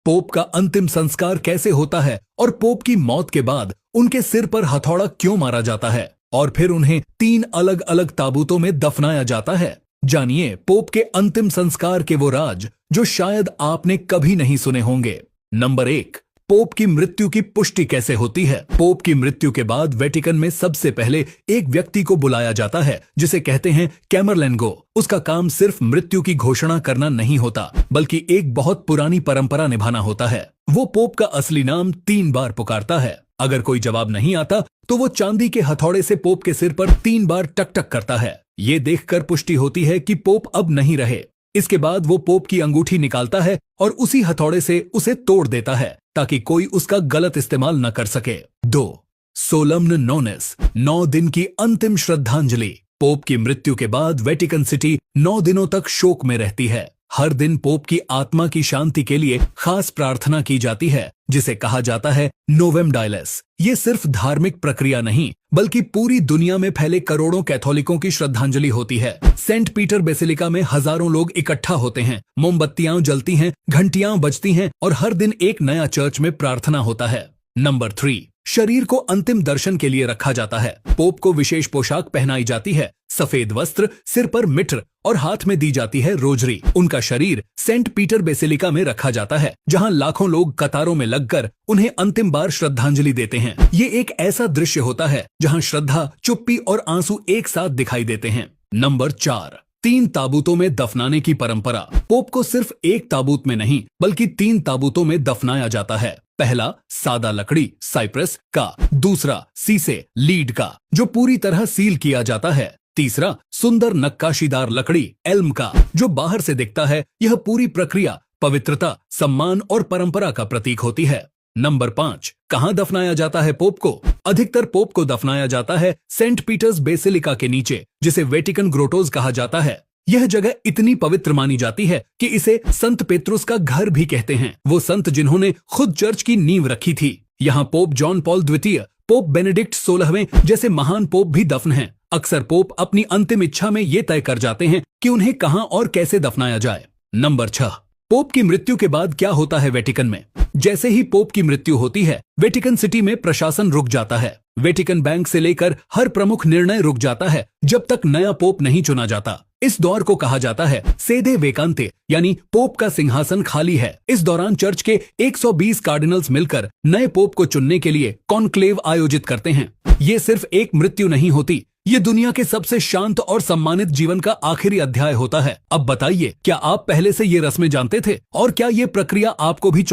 Pope का अंतिम संस्कार कैसे होता है और पोप की मौत के बाद उनके सिर पर हथौड़ा क्यों मारा जाता है और फिर उन्हें 3 अलग अलग ताबूतों में दफनाया जाता है। जानिए पोप के अंतिम संस्कार के वो राज जो शायद आपने कभी नहीं सुने होंगे। नंबर 1, पोप की मृत्यु की पुष्टि कैसे होती है। पोप की मृत्यु के बाद वेटिकन में सबसे पहले एक व्यक्ति को बुलाया जाता है जिसे कहते हैं कैमरलेंगो। उसका काम सिर्फ मृत्यु की घोषणा करना नहीं होता बल्कि एक बहुत पुरानी परंपरा निभाना होता है। वो पोप का असली नाम 3 बार पुकारता है। अगर कोई जवाब नहीं आता तो वो चांदी के हथौड़े से पोप के सिर पर 3 बार टक टक करता है। ये देखकर पुष्टि होती है कि पोप अब नहीं रहे। इसके बाद वो पोप की अंगूठी निकालता है और उसी हथौड़े से उसे तोड़ देता है ताकि कोई उसका गलत इस्तेमाल न कर सके। 2, सोलम्न नोनेस, 9 दिन की अंतिम श्रद्धांजलि। पोप की मृत्यु के बाद वेटिकन सिटी 9 दिनों तक शोक में रहती है। हर दिन पोप की आत्मा की शांति के लिए खास प्रार्थना की जाती है जिसे कहा जाता है नोवेम डायलेस। ये सिर्फ धार्मिक प्रक्रिया नहीं बल्कि पूरी दुनिया में फैले करोड़ों कैथोलिकों की श्रद्धांजलि होती है। सेंट पीटर बेसिलिका में हजारों लोग इकट्ठा होते हैं, मोमबत्तियां जलती हैं, घंटियां बजती हैं और हर दिन एक नया चर्च में प्रार्थना होता है। नंबर 3, शरीर को अंतिम दर्शन के लिए रखा जाता है। पोप को विशेष पोशाक पहनाई जाती है, सफेद वस्त्र, सिर पर मित्र और हाथ में दी जाती है रोजरी। उनका शरीर सेंट पीटर बेसिलिका में रखा जाता है जहां लाखों लोग कतारों में लगकर उन्हें अंतिम बार श्रद्धांजलि देते हैं। ये एक ऐसा दृश्य होता है जहां श्रद्धा, चुप्पी और आंसू एक साथ दिखाई देते हैं। नंबर 4, 3 ताबूतों में दफनाने की परंपरा। पोप को सिर्फ एक ताबूत में नहीं बल्कि 3 ताबूतों में दफनाया जाता है। पहला सादा लकड़ी साइप्रस का, दूसरा शीशे लीड का जो पूरी तरह सील किया जाता है, तीसरा सुंदर नक्काशीदार लकड़ी एल्म का जो बाहर से दिखता है। यह पूरी प्रक्रिया पवित्रता, सम्मान और परंपरा का प्रतीक होती है। नंबर 5, कहां दफनाया जाता है पोप को। अधिकतर पोप को दफनाया जाता है सेंट पीटर्स बेसिलिका के नीचे जिसे वेटिकन ग्रोटोज कहा जाता है। यह जगह इतनी पवित्र मानी जाती है कि इसे संत पेत्रुस का घर भी कहते हैं, वो संत जिन्होंने खुद चर्च की नींव रखी थी। यहाँ पोप जॉन पॉल द्वितीय, पोप बेनेडिक्ट 16वें जैसे महान पोप भी दफन हैं। अक्सर पोप अपनी अंतिम इच्छा में ये तय कर जाते हैं कि उन्हें कहां और कैसे दफनाया जाए। नंबर 6, पोप की मृत्यु के बाद क्या होता है वेटिकन में। जैसे ही पोप की मृत्यु होती है वेटिकन सिटी में प्रशासन रुक जाता है। वेटिकन बैंक से लेकर हर प्रमुख निर्णय रुक जाता है जब तक नया पोप नहीं चुना जाता। इस दौर को कहा जाता है सेदे वेकांते यानी पोप का सिंहासन खाली है। इस दौरान चर्च के 120 कार्डिनल्स मिलकर नए पोप को चुनने के लिए कॉन्क्लेव आयोजित करते हैं। ये सिर्फ एक मृत्यु नहीं होती, ये दुनिया के सबसे शांत और सम्मानित जीवन का आखिरी अध्याय होता है। अब बताइए, क्या आप पहले से ये रस्में जानते थे और क्या ये प्रक्रिया आपको भी